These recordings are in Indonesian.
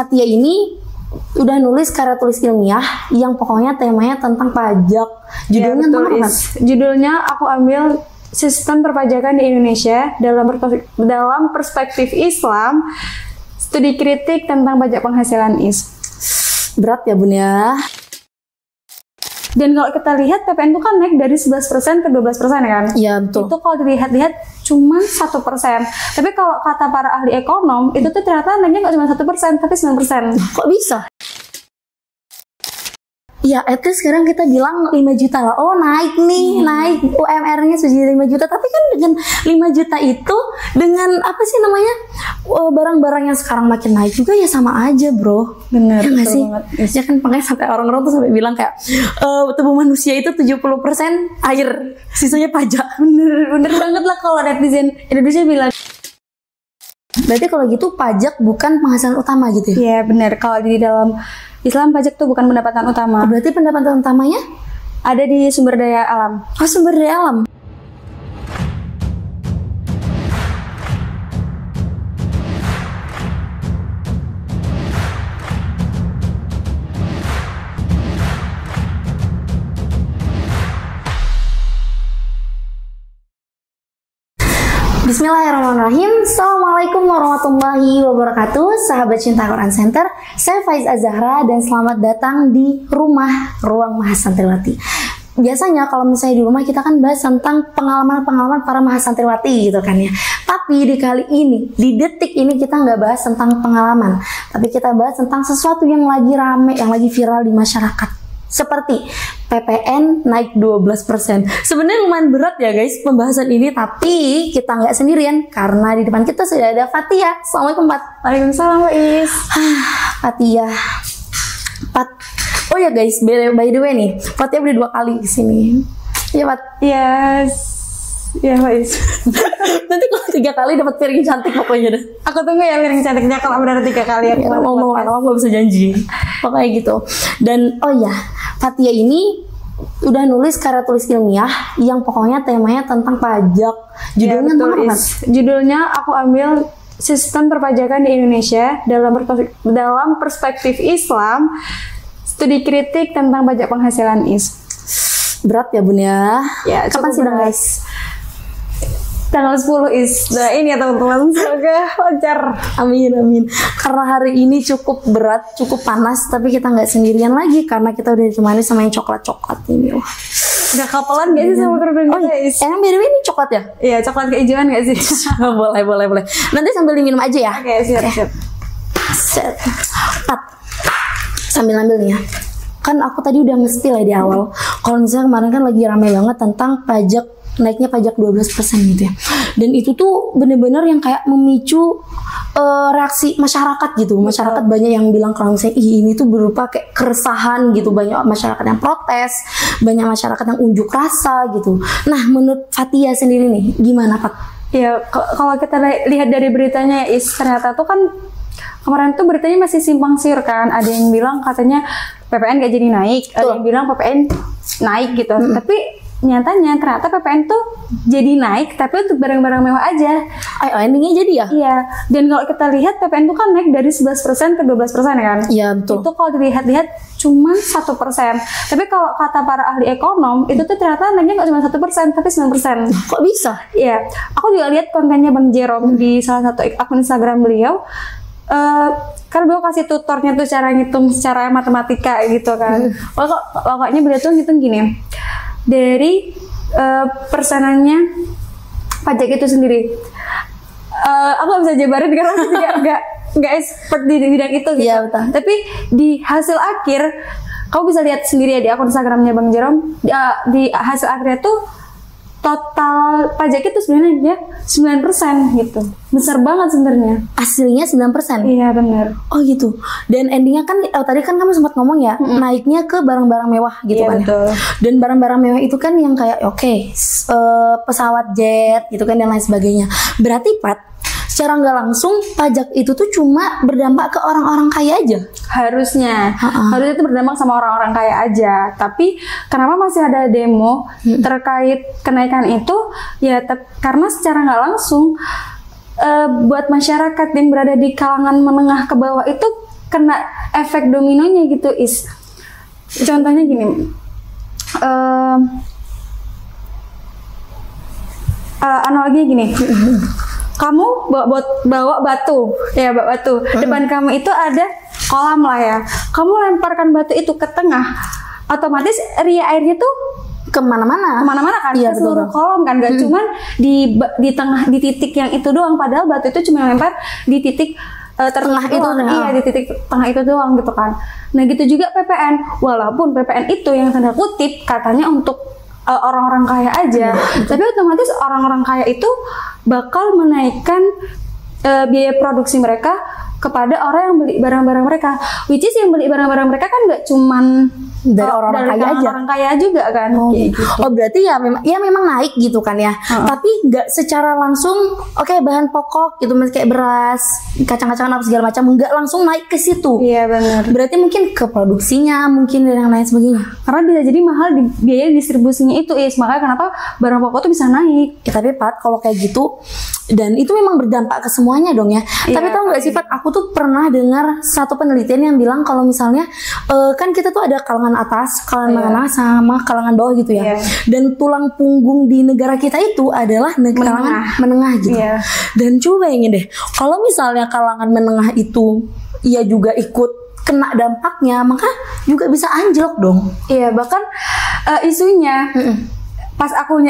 Fatia ini udah nulis karya tulis ilmiah yang pokoknya temanya tentang pajak. Judulnya betul, apa? Judulnya aku ambil sistem perpajakan di Indonesia dalam perspektif Islam, studi kritik tentang pajak penghasilan is. Berat ya bun ya. Dan kalau kita lihat PPN itu kan naik dari 11% ke 12% kan? Iya betul. Itu kalau dilihat-lihat cuma 1%. Tapi kalau kata para ahli ekonom, itu tuh ternyata naiknya nggak cuma 1%, tapi 9%. Kok bisa? Ya, at least sekarang kita bilang 5 juta lah. Oh, naik nih, naik UMR-nya sudah 5 juta. Tapi kan dengan 5 juta itu, dengan apa sih namanya, barang-barang yang sekarang makin naik juga ya sama aja, bro. Bener, ya nggak sih? banget. Ya kan, makanya sampai orang-orang tuh sampai bilang kayak, tubuh manusia itu 70% air, sisanya pajak. Bener banget lah kalau netizen Indonesia bilang. Berarti kalau gitu pajak bukan penghasilan utama gitu ya? Iya, bener. Kalau di dalam Islam pajak tuh bukan pendapatan utama. Berarti pendapatan utamanya ada di sumber daya alam. Oh, sumber daya alam. Bismillahirrahmanirrahim. Assalamualaikum warahmatullahi wabarakatuh. Sahabat cinta Quran Center, saya Faiz Azahra dan selamat datang di rumah Ruang Mahasantriwati. Biasanya kalau misalnya di rumah kita kan bahas tentang pengalaman-pengalaman para mahasantriwati gitu kan ya. Tapi di kali ini, di detik ini kita nggak bahas tentang pengalaman, tapi kita bahas tentang sesuatu yang lagi rame, yang lagi viral di masyarakat. Seperti PPN naik 12%. Sebenarnya lumayan berat ya guys pembahasan ini, tapi kita nggak sendirian karena di depan kita sudah ada Fatia. Assalamualaikum Pat. Waalaikumsalam Is. Fatia. Pat. Oh ya guys, by the way nih, Fatia udah 2 kali kesini. Iya Pat. Yes. Ya Faiz. Nanti kalau 3 kali dapat piring cantik pokoknya deh. Aku tunggu ya piring cantiknya kalau benar 3 kali aku mau nggak bisa janji. Pokoknya gitu. Dan oh ya, Fatia ini udah nulis karya tulis ilmiah yang pokoknya temanya tentang pajak. Judulnya apa? Judulnya aku ambil sistem perpajakan di Indonesia dalam perspektif Islam, studi kritik tentang pajak penghasilan is. Berat ya bun ya. Ya, kapan sidang guys? Tanggal 10 is. Doain ya teman-teman, semoga lancar. Amin amin. Karena hari ini cukup berat, cukup panas, tapi kita nggak sendirian lagi karena kita udah ditemani sama yang coklat-coklat ini. Wah. Udah kapelan gak sih sama kerudung kita is? Emang by the way ini coklat ya? Iya, coklat keijuan gak sih? boleh. Nanti sambil diminum aja ya. Oke, siap. Set. Pat. Sambil ambil nih ya. Kan aku tadi udah mesti lah di awal. Kalau misalnya kemarin kan lagi rame banget tentang pajak, naiknya pajak 12% gitu ya. Dan itu tuh bener-bener yang kayak memicu reaksi masyarakat gitu. Masyarakat banyak yang bilang kalau misalnya ini tuh berupa kayak keresahan gitu. Banyak masyarakat yang protes, banyak masyarakat yang unjuk rasa gitu. Nah, menurut Fatia sendiri nih, gimana Pat? Ya, kalau kita lihat dari beritanya is, ternyata tuh kan kemarin tuh beritanya masih simpang siur kan. Ada yang bilang katanya PPN gak jadi naik, ada yang bilang PPN naik gitu. Tapi nyatanya ternyata PPN tuh jadi naik, tapi untuk barang-barang mewah aja. Endingnya jadi ya? Iya. Dan kalau kita lihat PPN tuh kan naik dari 11% ke 12% kan? Iya betul. Itu kalau dilihat-lihat cuma 1%. Tapi kalau kata para ahli ekonom, itu tuh ternyata naiknya nggak cuma 1%, tapi 9%. Kok bisa? Iya. Aku juga lihat kontennya Bang Jerome di salah satu akun Instagram beliau. Kan beliau kasih tutornya tuh cara ngitung secara matematika gitu kan. Pokoknya beliau tuh ngitung gini. Dari persenannya pajak itu sendiri. Aku gak bisa jabarin karena aku nggak expert di bidang itu gitu. Iya, betul. Tapi di hasil akhir, kamu bisa lihat sendiri ya di akun Instagramnya Bang Jerome. Di hasil akhirnya tuh total pajak itu sebenarnya 9% gitu. Besar banget sebenarnya. Aslinya 9%? Iya benar. Oh gitu. Dan endingnya kan, tadi kan kamu sempat ngomong ya, naiknya ke barang-barang mewah gitu kan betul. ya. Dan barang-barang mewah itu kan yang kayak pesawat jet gitu kan dan lain sebagainya. Berarti Pat, secara nggak langsung pajak itu tuh cuma berdampak ke orang-orang kaya aja. Harusnya itu berdampak sama orang-orang kaya aja. Tapi kenapa masih ada demo terkait kenaikan itu? Ya karena secara nggak langsung buat masyarakat yang berada di kalangan menengah ke bawah itu kena efek dominonya gitu is. Contohnya gini, analoginya gini. Kamu bawa batu, depan kamu itu ada kolam lah ya. Kamu lemparkan batu itu ke tengah, otomatis airnya tuh kemana-mana kan, iya, ke seluruh betul. kolam kan, gak cuman di tengah, di titik yang itu doang. Padahal batu itu cuma lempar di titik tengah itu doang. Iya, di titik tengah itu doang gitu kan. Nah gitu juga PPN, walaupun PPN itu yang tanda kutip katanya untuk orang-orang kaya aja, tapi otomatis orang-orang kaya itu bakal menaikkan biaya produksi mereka kepada orang yang beli barang-barang mereka, which is yang beli barang-barang mereka kan nggak cuman dari orang-orang kaya aja, orang kaya juga kan. Gitu. Oh berarti ya memang naik gitu kan ya, tapi nggak secara langsung. Oke, bahan pokok gitu kayak beras, kacang-kacangan apa segala macam nggak langsung naik ke situ. Iya benar. Berarti mungkin ke produksinya, mungkin dan yang lain sebagainya. Karena bisa jadi mahal di biaya distribusinya itu, makanya kenapa barang pokok tuh bisa naik. Ya, tapi Pat, kalau kayak gitu dan itu memang berdampak ke semuanya dong ya. Tapi tau nggak sih Pat, aku tuh pernah dengar satu penelitian yang bilang kalau misalnya kan kita tuh ada kalangan atas, kalangan menengah sama kalangan bawah gitu ya. Dan tulang punggung di negara kita itu adalah kalangan menengah gitu. Dan coba bayangin deh, kalau misalnya kalangan menengah itu ia juga ikut kena dampaknya, maka juga bisa anjlok dong. Iya, bahkan isunya pas aku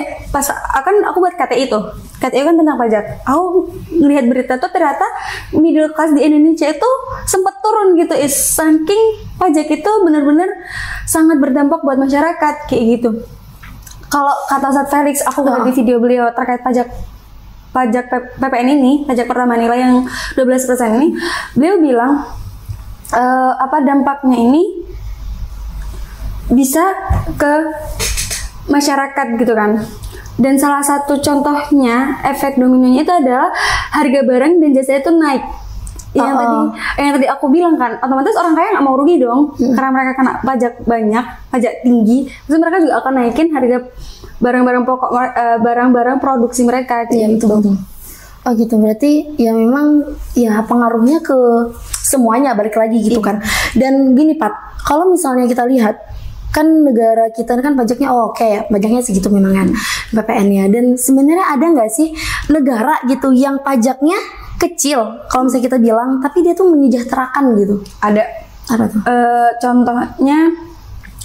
buat KTI itu. KTI kan tentang pajak. Aku ngelihat berita tuh ternyata middle class di Indonesia itu sempat turun gitu, saking pajak itu benar-benar sangat berdampak buat masyarakat kayak gitu. Kalau kata Ustadz Felix, aku lihat di video beliau terkait pajak PPN ini, pajak pertama nilai yang 12% ini, beliau bilang dampaknya ini bisa ke masyarakat gitu kan. Dan salah satu contohnya efek dominonya itu adalah harga barang dan jasa itu naik. Yang tadi aku bilang kan, otomatis orang kaya nggak mau rugi dong, karena mereka kena pajak banyak, pajak tinggi. Terus mereka juga akan naikin harga barang-barang pokok, barang-barang produksi mereka. Iya betul. Oh gitu, berarti ya memang ya pengaruhnya ke semuanya, balik lagi gitu kan. Dan gini Pat, kalau misalnya kita lihat kan negara kita kan pajaknya pajaknya segitu memang kan PPN-nya. Dan sebenarnya ada nggak sih negara gitu yang pajaknya kecil kalau misalnya kita bilang, tapi dia tuh menyejahterakan gitu? Ada. Apa tuh? Contohnya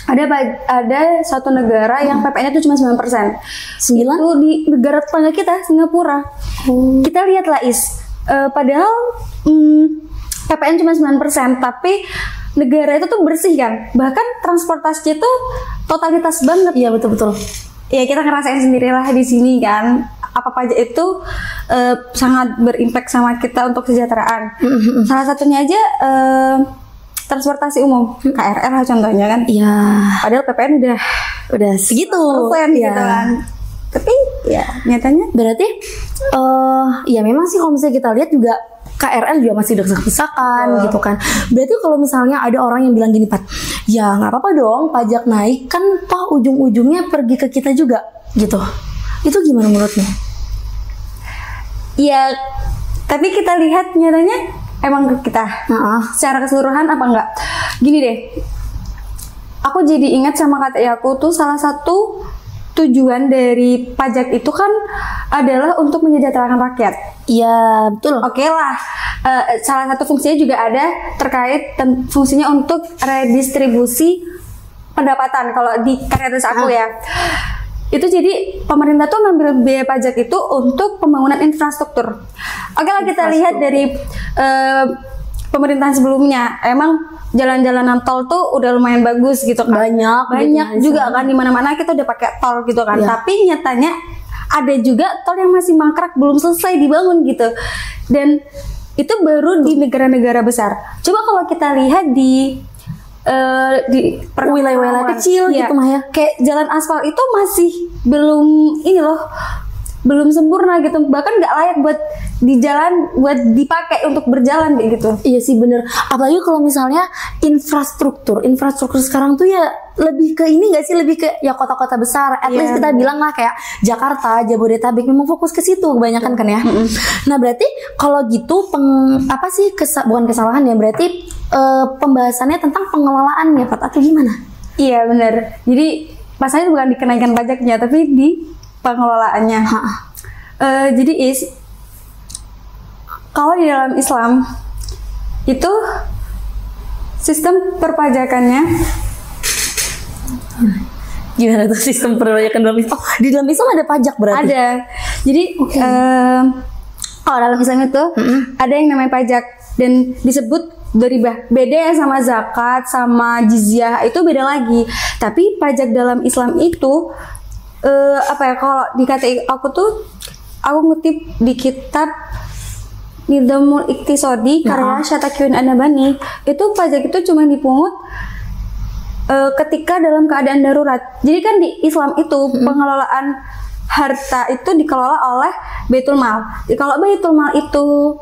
ada satu negara yang PPN-nya itu cuma 9%. 9? Itu di negara tetangga kita, Singapura. Kita lihatlah padahal PPN cuma 9%, tapi negara itu tuh bersih kan, bahkan transportasinya tuh totalitas banget. Iya betul. Ya kita ngerasain sendirilah di sini kan, apa pajak itu sangat berimpact sama kita untuk kesejahteraan. Salah satunya aja transportasi umum, KRL lah contohnya kan. Iya. Padahal PPN udah segitu gitu kan. Tapi ya nyatanya berarti ya memang sih kalau misalnya kita lihat juga KRL juga masih desak-desakan gitu kan. Berarti kalau misalnya ada orang yang bilang gini Pat, ya nggak apa-apa dong pajak naik, kan toh ujung-ujungnya pergi ke kita juga gitu. Itu gimana menurutmu? Ya, tapi kita lihat nyatanya emang ke kita. Secara keseluruhan apa enggak? Gini deh, aku jadi ingat sama kata aku tuh, salah satu tujuan dari pajak itu kan adalah untuk menyejahterakan rakyat. Iya betul. Oke lah, salah satu fungsinya juga ada terkait fungsinya untuk redistribusi pendapatan. Kalau di karya aku ya, itu jadi pemerintah tuh ngambil biaya pajak itu untuk pembangunan infrastruktur. Oke lah, kita lihat dari pemerintahan sebelumnya, emang jalan-jalanan tol tuh udah lumayan bagus gitu kan. Banyak juga kan, di mana-mana kita udah pakai tol gitu kan. Tapi nyatanya ada juga tol yang masih mangkrak, belum selesai dibangun gitu. Dan itu baru di negara-negara besar. Coba kalau kita lihat di wilayah-wilayah kecil gitu mah ya, kayak jalan aspal itu masih belum ini loh, belum sempurna gitu, bahkan nggak layak buat di jalan, buat dipakai untuk berjalan kayak gitu. Iya sih bener. Apalagi kalau misalnya infrastruktur sekarang tuh ya lebih ke ini nggak sih, lebih ke ya kota-kota besar. At least kita bilang lah kayak Jakarta, Jabodetabek memang fokus ke situ kebanyakan kan ya. Nah berarti kalau gitu bukan kesalahan ya, berarti pembahasannya tentang pengelolaan ya Pat, atau gimana? Iya bener. Jadi masalahnya bukan di kenaikan pajaknya, tapi di pengelolaannya. Jadi kalau di dalam Islam itu sistem perpajakannya gimana tuh sistem perpajakan dalam Islam? Oh, di dalam Islam ada pajak berarti? Ada. Jadi kalau dalam Islam itu ada yang namanya pajak dan disebut doribah. Beda ya sama zakat, sama jizyah, itu beda lagi. Tapi pajak dalam Islam itu kalau di KTI aku ngutip di kitab Nizamul Iqtisadi karya Syatakyun An-Nabhani, itu pajak itu cuma dipungut ketika dalam keadaan darurat. Jadi kan di Islam itu pengelolaan harta itu dikelola oleh Baitul Mal. Kalau Baitul Mal itu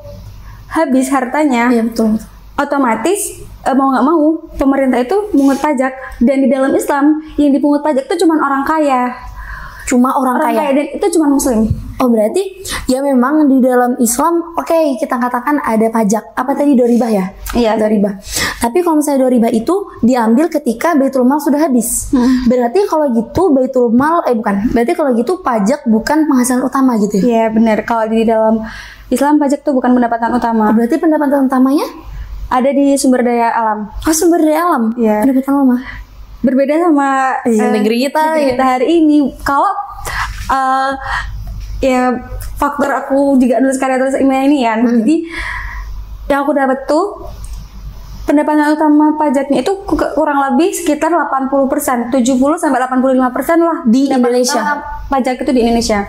habis hartanya, iya, betul. Otomatis mau nggak mau pemerintah itu mengungut pajak, dan di dalam Islam yang dipungut pajak itu cuma orang kaya. Cuma orang kaya dan itu cuma muslim. Oh berarti ya memang di dalam Islam kita katakan ada pajak. Apa tadi doribah ya? Iya, doribah. Tapi kalau misalnya doribah itu diambil ketika Baitul Mal sudah habis. Berarti kalau gitu Baitul Mal berarti kalau gitu pajak bukan penghasilan utama gitu ya? Iya benar. Kalau di dalam Islam pajak itu bukan pendapatan utama. Berarti pendapatan utamanya ada di sumber daya alam. Oh, sumber daya alam. Iya. Pendapatan alam. Berbeda sama negeri kita hari ini. Kalau ya faktor aku juga nulis karya tulis ilmiah ini ya. Jadi yang aku dapat tuh pendapatan utama pajaknya itu kurang lebih sekitar 80%, 70 sampai 85% lah di Indonesia. Pajak itu di Indonesia.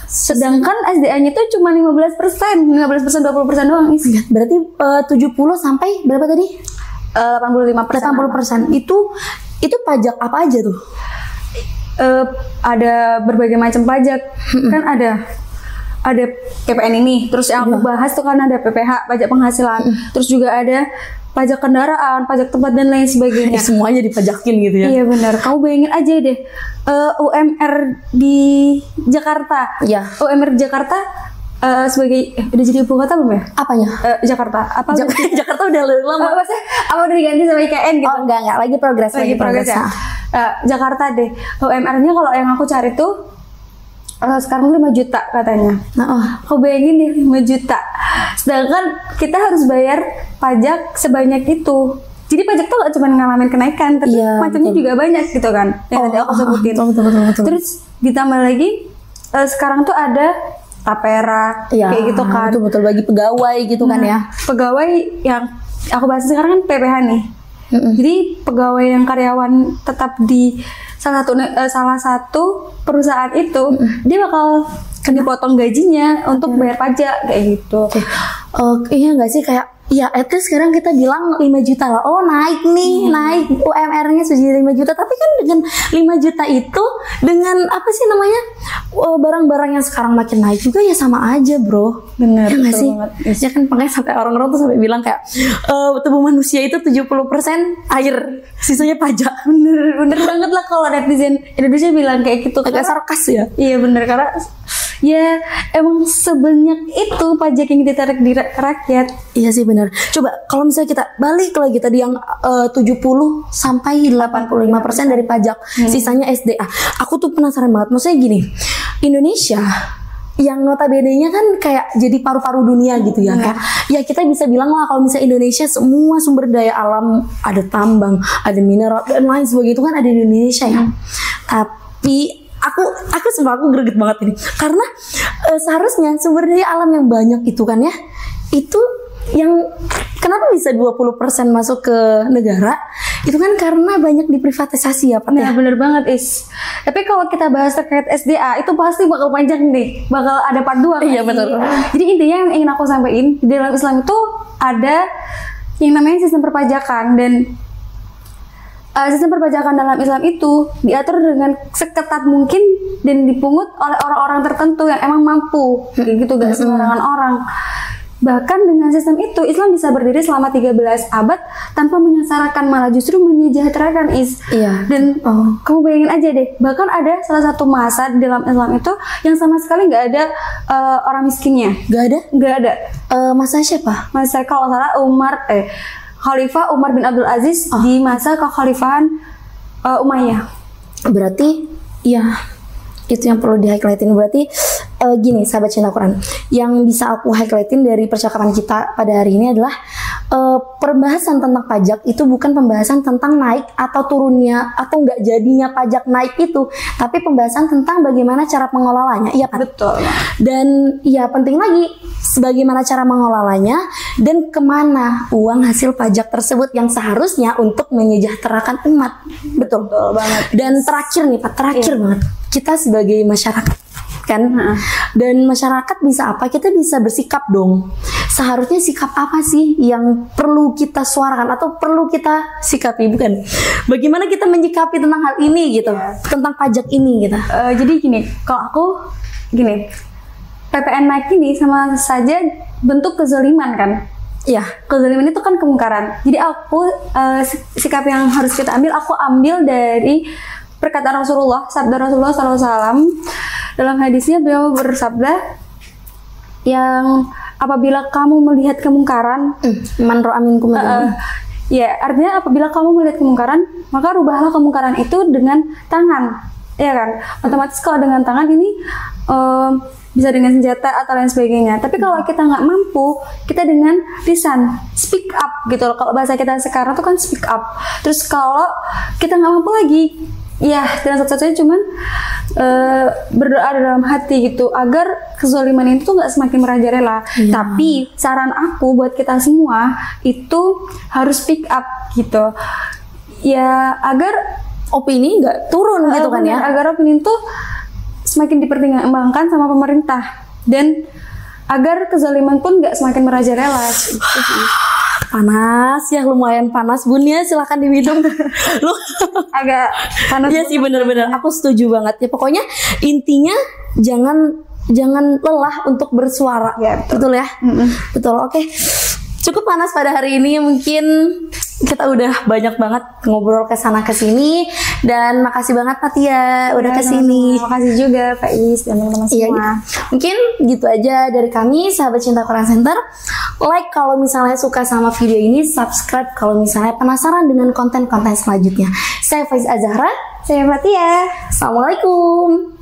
Sedangkan SDA-nya itu cuma 15%, 20% doang. Berarti 70 sampai berapa tadi? 85%. Itu pajak apa aja tuh? Ada berbagai macam pajak. Kan ada PPN ini, terus yang aku bahas tuh kan ada PPH, pajak penghasilan, terus juga ada pajak kendaraan, pajak tempat dan lain sebagainya. Semuanya dipajakin gitu ya? Iya benar. Kamu bayangin aja deh, UMR di Jakarta. Iya. UMR Jakarta sebagai udah jadi ibu kota belum ya? Apanya? Jakarta. Jakarta udah lama. Apa udah diganti sama IKN gitu? Oh enggak, lagi progres ya. Jakarta deh. UMR-nya kalau yang aku cari tuh sekarang 5 juta katanya. Kau bayangin deh 5 juta. Sedangkan kita harus bayar pajak sebanyak itu. Jadi pajak tuh gak cuma ngalamin kenaikan, tapi macamnya juga banyak gitu kan. Yang tadi aku sebutin. Betul. Terus ditambah lagi sekarang tuh ada tapera kayak gitu kan. Betul bagi pegawai gitu kan ya. Pegawai yang aku bahas sekarang kan PPH nih. Jadi pegawai yang karyawan tetap di salah satu perusahaan itu, dia bakal dipotong gajinya untuk bayar pajak kayak gitu. Iya nggak sih, kayak ya at least sekarang kita bilang 5 juta lah. Oh naik nih, naik UMR-nya sudah 5 juta. Tapi kan dengan 5 juta itu, dengan apa sih namanya, barang-barang yang sekarang makin naik juga ya sama aja bro. Bener, ya nggak sih? Banget. Ya kan makanya sampai orang-orang tuh sampai bilang kayak tubuh manusia itu 70% air, sisanya pajak. Bener banget lah kalau netizen Indonesia bilang kayak gitu. Agak sarkas ya. Iya bener, karena ya emang sebanyak itu pajak yang ditarik di rakyat. Iya sih benar. Coba kalau misalnya kita balik lagi tadi yang 70 sampai 85% dari pajak, sisanya SDA. Aku tuh penasaran banget. Maksudnya gini, Indonesia yang notabene-nya kan kayak jadi paru-paru dunia gitu ya. Kayak, ya kita bisa bilang lah kalau misalnya Indonesia semua sumber daya alam, ada tambang, ada mineral dan lain sebagainya, itu kan ada di Indonesia ya. Tapi aku greget banget ini karena seharusnya sumber daya alam yang banyak itu kan ya, itu yang kenapa bisa 20% masuk ke negara, itu kan karena banyak diprivatisasi ya Pak. Nah bener banget Is. Tapi kalau kita bahas terkait SDA itu pasti bakal panjang nih, bakal ada part 2 kan? Iya betul. Jadi intinya yang ingin aku sampaikan, di dalam Islam itu ada yang namanya sistem perpajakan, dan sistem perpajakan dalam Islam itu diatur dengan seketat mungkin dan dipungut oleh orang-orang tertentu yang emang mampu, kayak gitu, gak sembarangan orang. Bahkan dengan sistem itu Islam bisa berdiri selama 13 abad tanpa menyengsarakan, malah justru menyejahterakan. Iya. Dan kamu bayangin aja deh, bahkan ada salah satu masa di dalam Islam itu yang sama sekali nggak ada orang miskinnya. Nggak ada. Masa siapa? Masa kalau salah Khalifah Umar bin Abdul Aziz di masa kekhalifahan Umayyah. Berarti ya itu yang perlu di-highlightin. Berarti gini sahabat cinta Quran, yang bisa aku highlightin dari percakapan kita pada hari ini adalah pembahasan tentang pajak itu bukan pembahasan tentang naik atau turunnya atau nggak jadinya pajak naik itu, tapi pembahasan tentang bagaimana cara mengelolanya. Iya Pak? Betul. Dan ya penting lagi bagaimana cara mengelolanya dan kemana uang hasil pajak tersebut yang seharusnya untuk menyejahterakan umat. Betul. Betul banget. Dan terakhir nih Pak, terakhir banget, kita sebagai masyarakat kan, dan masyarakat bisa apa? Kita bisa bersikap dong. Seharusnya sikap apa sih yang perlu kita suarakan atau perlu kita sikapi, bukan? Bagaimana kita menyikapi tentang hal ini gitu, tentang pajak ini gitu. Jadi gini, kalau aku gini, PPN naik ini sama saja bentuk kezaliman kan? Iya, kezaliman itu kan kemungkaran. Jadi aku sikap yang harus kita ambil, aku ambil dari perkataan Rasulullah, sabda Rasulullah SAW. Dalam hadisnya beliau bersabda, yang apabila kamu melihat kemungkaran, man ra'a minkum ya artinya apabila kamu melihat kemungkaran, maka rubahlah kemungkaran itu dengan tangan, ya kan? Otomatis kalau dengan tangan ini bisa dengan senjata atau lain sebagainya. Tapi kalau kita nggak mampu, kita dengan lisan, speak up gitu loh. Kalau bahasa kita sekarang tuh kan speak up. Terus kalau kita nggak mampu lagi, ya dan satu-satunya cuman berdoa dalam hati gitu agar kezaliman itu nggak semakin merajalela. Tapi saran aku buat kita semua itu harus speak up gitu ya, agar opini nggak turun gitu kan ya, agar opini itu semakin dipertimbangkan sama pemerintah dan agar kezaliman pun nggak semakin merajalela. Panas ya, lumayan panas Bun ya, silahkan diminum. Lu agak panas. Iya sih, bener-bener aku setuju banget ya. Pokoknya intinya jangan lelah untuk bersuara ya, betul ya. Betul. Oke, cukup panas pada hari ini, mungkin kita udah banyak banget ngobrol ke sana ke sini, dan makasih banget Fatia udah ke sini. Makasih juga Pak Is dan teman-teman semua. Iya. Mungkin gitu aja dari kami sahabat cinta Quran Center. Like kalau misalnya suka sama video ini, subscribe kalau misalnya penasaran dengan konten-konten selanjutnya. Saya Faiz Azahra, saya Fatia. Assalamualaikum.